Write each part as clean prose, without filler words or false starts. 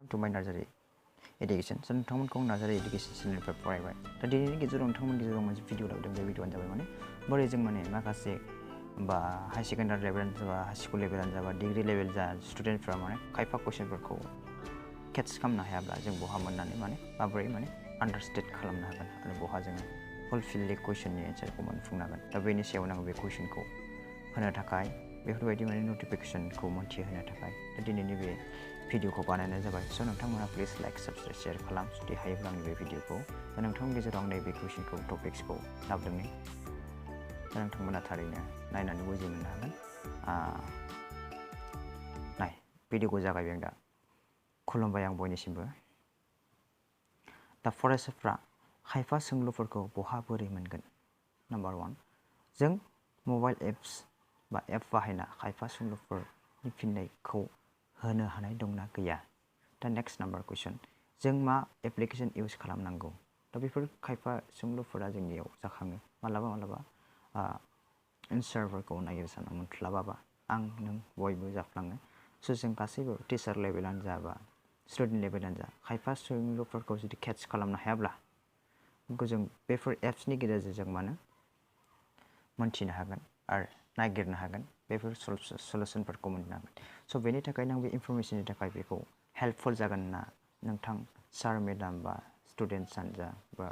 to my Narzary education. So नोंथांमोनखौ Narzary education channelनिफ्राय फरायबाय दा दिनैनि गेजेराव नोंथांमोननि गेजेराव मोनसे भिडिअ लाबोदों बे भिडिअआनो जाबाय माने बोरै जों माने माखासे बा हाई सेकेन्डारि लेभेलानो जाबा हाई स्कुल लेभेलानो जाबा डिग्री लेभेल जा स्टुडेन्टफ्रा माने खायफा कुइसनफोरखौ केट्च खालामनो हायाब्ला जों बहा मोननानै माने माबोरै माने आन्डारस्टेन्ड खालामनो हागोन आरो बहा जोङो फुलफिललि कुइसननि एन्सारखौ मोनफुंनो हागोन दा बेनि सायाव आं बे कुइसनखौ होनो थाखाय बेफोरबायदि माने नटिफिकेसनखौ मोनथिहोनो थाखाय दा दिनैनि बे भिडिअखौ बानायनाय जाबाय स' नोंथांमोना प्लिज लाइक साबस्क्राइब शेयार खालाम जुदि हायोब्ला आंनि बे भिडिअखौ दा नोंथांनि गेजेराव आं नैबे कुइसनखौ टपिक्सखौ लाबोदों दा नोंथांमोना थारैनो नायनानै बुजि मोननो हागोन नाय भिडिअखौ जागायबाय आं दा खुलुमबाय आं बयनिसिमबो दा फरायसाफ्रा खायफा सोंलुफोरखौ बहा बोरै मोनगोन नाम्बार 1 जों मबाइल एप्स बा एप बाहायना खायफा सोंलुफोरनि फिननायखौ होनो हानाय दंना गैया दा नेक्स्ट नाम्बार कुइसन जों मा एप्लिकेसन इउज खालामनांगौ दा बेफोर खायफा सोंलुफोरा जोंनियाव जाखाङो मालाबा एन्सारफोरखौ नागिरनो साना मोनस्लाबाबा आं नों बयबो जाफ्लाङो स' जों गासैबो टिचार लेभेलानो जा बा स्टुडेन्ट लेभेलानो जा खायफा सोंलुफोरखौ जुदि केट्च खालामनो हायाब्ला जों बेफोर एप्सनि गेजेरजों जों मानो मोनथिनो हागोन आरो नागिरनो हागोन बेफोर सलुसनफोरखौ मोननो हागोन स' बेनि थाखायनो आं बे इनफरमेसननि थाखाय बेखौ हेल्पफुल जागोन होनना नोंथां सार मेडाम बा स्टुडेन्टसानो जा बा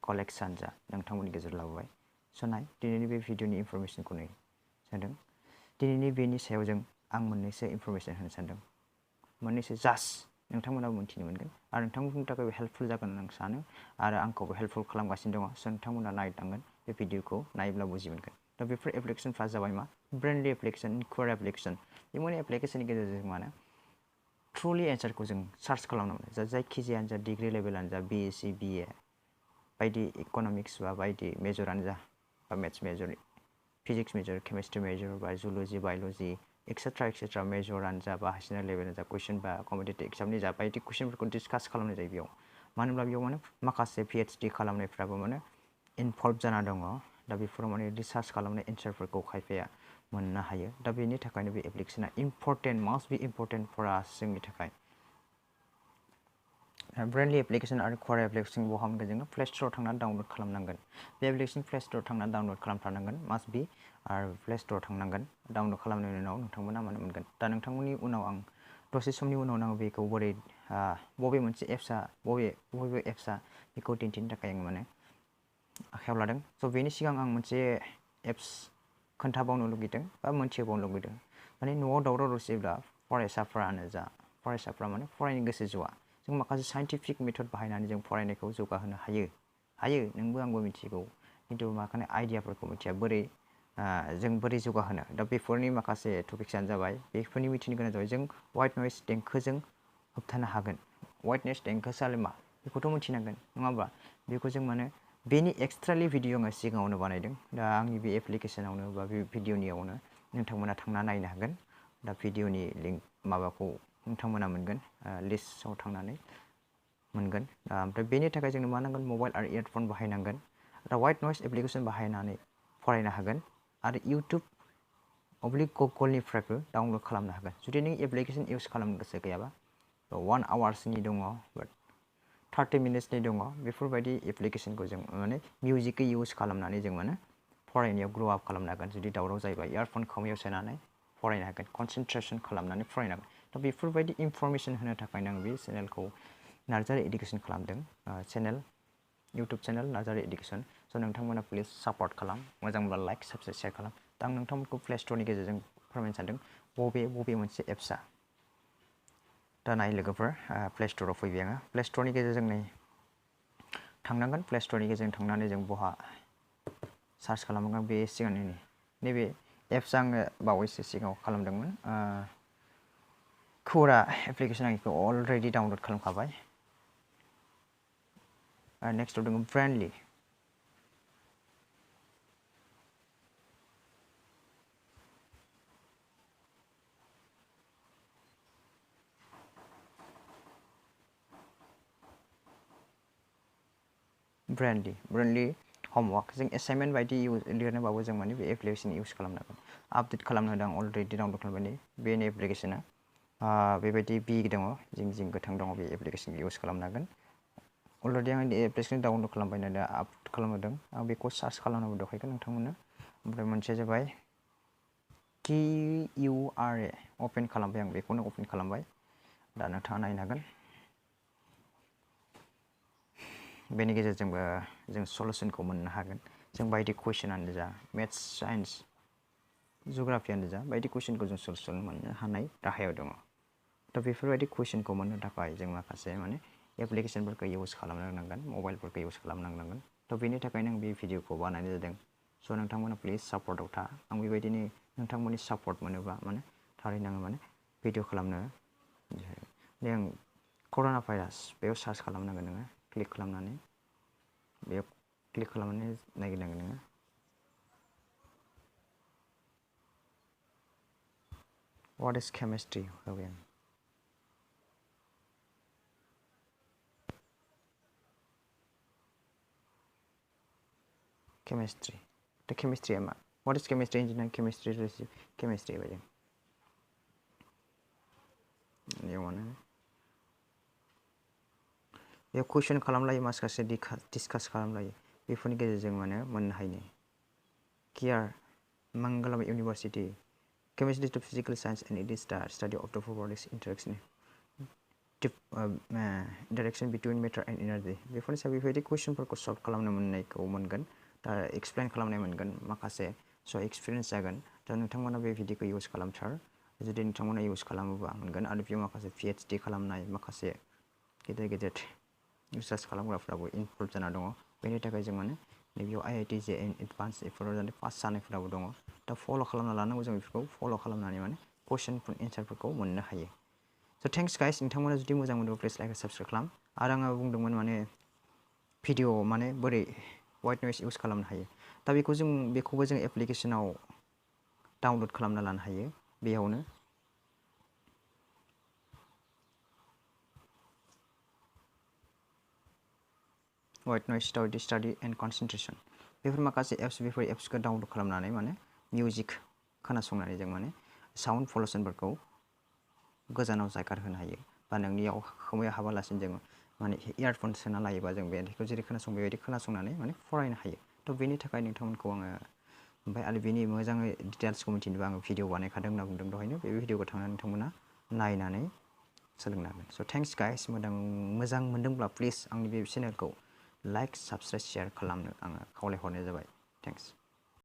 कलेजआनो जा नोंथांमोननि गेजेराव लाबोबाय स' नाय दिनैनि बे भिडिअनि इनफरमेसनखौ नै सानदों दिनैनि बेनि सायाव जों आं मोननैसो इनफरमेसन होनो सानदों मोननैसो जास्ट नोंथांमोनाबो मोनथिनो मोनगोन आरो नोंथांमोननि थाखाय हेल्पफुल जागोन होनना आं सानो आरो आंखौबो हेल्पफुल खालामगासिनो दङ स' नोंथांमोना नायनांगोन बे भिडिअखौ नायोब्ला बुजि मोनगोन दा बेफोर एप्लिकेसनफ्रा जाबाय मा ब्रेन्डलि एप्लिकेसन इनकुवार एप्लिकेसन बे मोनसे एप्लिकेसननि गेजेरजों माने थ्रुलि एन्सारखौ जों सार्च खालामनो मोनो जायखिजायानो जा डिग्री लेभेलानो जा बिएससि बिए बायदि इक'नमिक्स बा बायदि मेजरानो जा बा maths major physics major chemistry major बा जुल'जि बाय'ल'जि एक्सेट्रा मेजरानो जा बा हाइसेकेन्डारि लेभेलानो जा कुइसन बा कम्पिटिटिभ एग्जामनि जा बायदि कुइसनफोरखौ डिसकास खालामनाय जायो बेयाव मानो होनब्ला बेयाव माने माखासे पिएइचडि खालामनायफ्राबो माने इनभल्भ जाना दङ दा बेफोराव माने रिसार्च खालामनाय एन्सारफोरखौ खायफाया मोननो हायो दा बेनि थाखायनो बे एप्लिकेसना इम्परटेन्ट मास्ट बि इम्परटेन्ट फर आस जोंनि थाखाय ब्रेन्डलि एप्लिकेसन आरो क'र एप्लिकेसन बहा मोनगोन जोङो प्ले स्ट'राव थांनानै डाउनलड खालामनांगोन बे एप्लिकेसन प्ले स्ट'राव थांनानै डाउनलड खालामथारनांगोन मास्ट बि आरो प्ले स्ट'राव थांनांगोन डाउनलड खालामनायनि उनाव नोंथांमोना माने मोनगोन दा नोंथांमोननि उनाव आं दसे समनि उनाव आं बेखौ बोरै बबे मोनसे एप्सआ बबे एप्सआ बेखौ दिन्थिनो थाखाय आं माने आखायाव लादों स' बेनि सिगां आं मोनसे एप्स खोन्थाबावनो लुगैदों बा मोनथिहोबावनो लुगैदों माने न'आव दावराव दावसिब्ला फरायसाफ्रा माने फरायनो गोसो ज'आ जों माखासे साइन्टिफिक मेथड बाहायनानै जों फरायनायखौ जौगाहोनो हायो नोंबो आंबो मिथिगौ खिन्थु माखासे आइडियाफोरखौ मिथिया जों बोरै जौगाहोनो दा बेफोरनि माखासे टपिक्सआनो जाबाय बेफोरनि मिथिनो गोनां जाबाय जों वाइट नयस देंखोजों होबथानो हागोन वाइट नयस देंखोआलाय मा बेखौथ' मिथिनांगोन नङा होमबा बेखौ जों माने बेनि एक्सट्रालि भिडिअ आङो सिगाङावनो बानायदों दा आंनि बे एप्लिकेसनावनो बा बे भिडिअनियावनो नोंथांमोना थांना नायनो हागोन दा भिडिअनि लिंक माबाखौ नोंथांमोना मोनगोन लिस्टआव थांनानै मोनगोन ओमफ्राय बेनि थाखाय जोंनो मा नांगोन मबाइल आरो इयारफन बाहायनांगोन दा वाइट नयस एप्लिकेसन बाहायनानै फरायनो हागोन आरो इउटुब गुगोलनिफ्रायबो डाउनलड खालामनो हागोन जुदि नों एप्लिकेसन इउज खालामनो गोसो गैयाबा 1 आवार्सनि दङ बाट 30 मिनिट्सनि दङ बेफोरबायदि एप्लिकेसनखौ जों माने मिउजिकखौ इउज खालामनानै जों माने फरायनायाव ग्र' आप खालामनो हागोन जुदि दावराव जायोबा इयारफन खोमायाव सोनानै फरायनो हागोन कनसेन्ट्रेसन खालामनानै फरायनो हागोन दा बेफोरबायदि इनफरमेसन होनो थाखायनो आं बे चेनेलखौ नार्जारी इडुकेसन खालामदों इउटुब चेनेल नार्जारी इडुकेसन स' नोंथांमोना प्लिज सापर्ट खालाम मोजां मोनब्ला लाइक साबस्क्राइब शेयार खालाम दा आं नोंथांमोनखौ प्ले स्ट'रनि गेजेरजों फोरमायनो सानदों बबे मोनसे एप्सआ दा नाय लोगोफोर प्ले स्ट'राव फैबाय आङो प्ले स्ट'रनि गेजेरजों नै थांनांगोन प्ले स्ट'रनि गेजेरजों थांनानै जों बहा सार्च खालामगोन बे सिगांनि नैबे एप्सआ आङो बावैसो सिगाङाव खालामदोंमोन खौरा एप्लिकेसन आं बेखौ अलरेडि डाउनलड खालामखाबाय नेक्स्टआव दङ ब्रेन्डलि हमवर्क जों एसाइनमेन्ट बायदि लिरनोबाबो जों माने बे एप्लिकेसन इउज खालामनांगोन आपडेट खालामनो होदों आं अलरेडि डाउनलड खालामबाय बेनि एप्लिकेसना बेबायदि बि दङ जिं गोथां दङ बे एप्लिकेसनखौ इउज खालामनो हागोन अलरेडि आं एप्लिकेसन डाउनलड खालामबायनानै आपल'ड खालामदों आं बेखौ सार्च खालामनाबो देखायगोन नोंथांमोननो ओमफ्राय मोनसेया जाबाय KURA अपेन खालामबाय आं बेखौनो अपेन खालामबाय दा नोंथाङा नायनो हागोन बेनि गेजेरजोंबो जों सलुसनखौ मोननो हागोन जों बायदि कुइसनानो जा मेथ्स साइन्स जिअग्राफियानो जा बायदि कुइसनखौ जों सलुसन मोननो हानाय राहायाव दङ दा बेफोरबायदि कुइसनखौ मोननो थाखाय जों माखासे माने एप्लिकेसनफोरखौ इउज खालामनो नांगोन मबाइलफोरखौ इउज खालामनांगोन थ' बेनि थाखायनो आं बे भिडिअखौ बानायनाय जादों स' नोंथांमोना प्लिज सापर्टआव था आं बेबायदिनो नोंथांमोननि सापर्ट मोनोबा माने थारैनो आङो माने भिडिअ खालामनो आं कर'ना भाइरास बेयाव सार्च खालामनांगोन नोङो क्लिक खालामनानै बेयाव क्लिक खालामनानै नागिरनांगोन नोङो What is chemistry? Chemistry. The chemistry ama. What is chemistry? Engineering chemistry. Chemistry बायदि. बेयाव कुइसन खालामलायो माखासे डिसकास खालामलायो बेफोरनि गेजेरजों माने मोननो हायो K R Mangalam university Chemistry to physical science and it is the study of the properties interaction between matter and energy. बेफोरनि सायाव बेबायदि कुइसनफोरखौ सल्भ खालामनो मोननायखौ मोनगोन दा एक्सप्लेन खालामनाय मोनगोन माखासे स' एक्सपिरियेन्स जागोन दा नोंथांमोना बे भिडिअखौ इउज खालामथार जुदि नोंथांमोना इउज खालामोबा मोनगोन आरो बेयाव माखासे PhD खालामनाय माखासे गेदेर रिसार्च खालामग्राफ्राबो इनभल्भ जाना दङ बेनि थाखाय जों माने नैबेयाव IIT JN एडभान्स बेफोराव जाहाथे पास जानायफोराबो दङ दा फल' खालामना लानांगौ जों बेफोरखौ फल' खालामनानै माने कुइसनफोर एन्सारफोरखौ मोननो हायो स' थेंक्स गाइस नोंथांमोना जुदि मोजां मोनोब्ला प्लिज लाइक साबस्क्राइब खालाम आरो आङो बुंदोंमोन माने भिडिअ माने बोरै वाइट नयस इउज खालामनो हायो दा बेखौबो जों एप्लिकेसनाव डाउनलड खालामना लानो हायो बेयावनो white noise study and concentration बेफोर माखासे बेफोर एप्सखौ डाउनलड खालामनानै माने मिउजिक खोनासंनानै जों माने साउन्ड पलिउसनफोरखौ गोजानाव जायगारहोनो हायो बा नोंनियाव खोमायाव हाबालासिनो जों माने इयारफन सोना लायोबा जों बेखौ जेरै बेबायदि खोनासंनानै माने फरायनो हायो थ' बेनि थाखाय नोंथांमोनखौ आङो ओमफ्राय आरो बेनि मोजाङै डिटेल्सखौ मिथिनोबा आङो भिडिअ बानायखादों होनना बुंदों दहायनो बे भिडिअखौ थांनानै नोंथांमोना नायनानै सोलोंनो हागोन स' थेंक्स गाइस मोजां मोनदोंब्ला प्लिज आंनि बे चेनेलखौ लाइक साबस्क्राइब शेयार खालामनो आङो खावलायहरनाय जाबाय थेंक्स